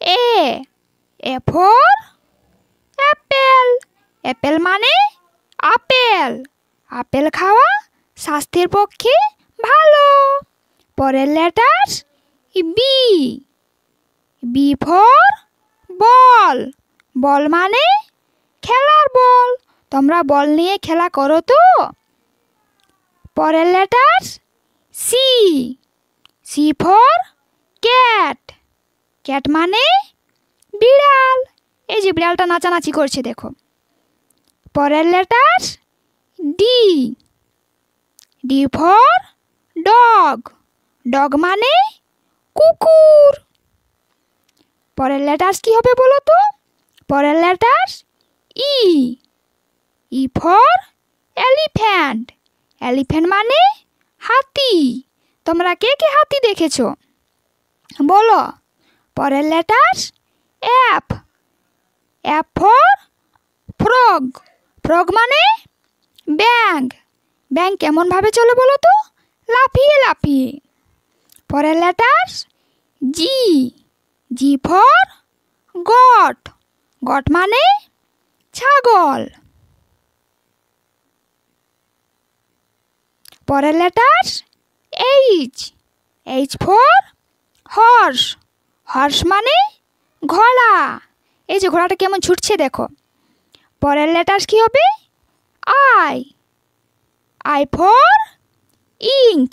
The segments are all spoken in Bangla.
A A for apple. Apple মানে আপেল। আপেল খাওয়া স্বাস্থ্যের পক্ষে ভালো। পরের letter B. B for ball. Ball মানে খেলার বল। তোমরা বল নিয়ে খেলা করো তো? পরের letter C. C for cat. Cat মানে বিড়াল। এই যে বিড়ালটা নাচানাচি করছে দেখো। পরের letter D. D for dog. Dog মানে কুকুর। পরের লেটার কি হবে বলো তো? পরের letter E. E for elephant. Elephant মানে হাতি। তোমরা কে কে হাতি দেখেছো বলো? পরের letter F. F for frog. Frog মানে ব্যাঙ। ব্যাঙ কেমন ভাবে চলে বলো তো? লাফিয়ে লাফিয়ে। পরের letter G. G for goat. Goat মানে ছাগল। পরের letter H. H for horse. Horse মানে ঘোড়া। এই যে ঘোড়াটা কেমন ছুটছে দেখো। পরের লেটার কি হবে? I. I for ink.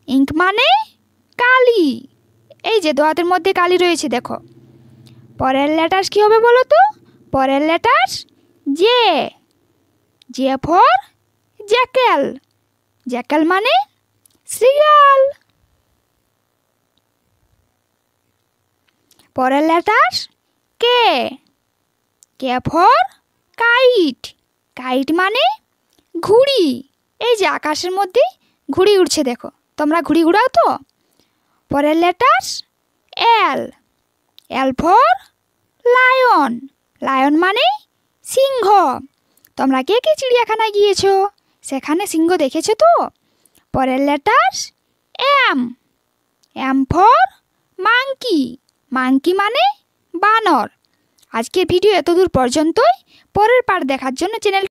Ink মানে কালি। এই যে দোয়াতের মধ্যে কালি রয়েছে দেখো। পরের লেটার কি হবে বলো তো? পরের letter J. J for Jekyll. Jekyll মানে শিয়াল। পরের letter K. K for kite. Kite মানে ঘুড়ি। এই যে আকাশের মধ্যে ঘুড়ি উড়ছে দেখো। তোমরা ঘুড়ি উড়াও তো? পরের letter L. L for lion. Lion মানে সিংহ। তোমরা কে কে চিড়িয়াখানায় গিয়েছো? সেখানে সিংহ দেখেছো তো? পরের letter M. M for monkey. Monkey মানে বানর। আজকের ভিডিও এতদূর পর্যন্তই। পরের পার্ট দেখার জন্য চ্যানেল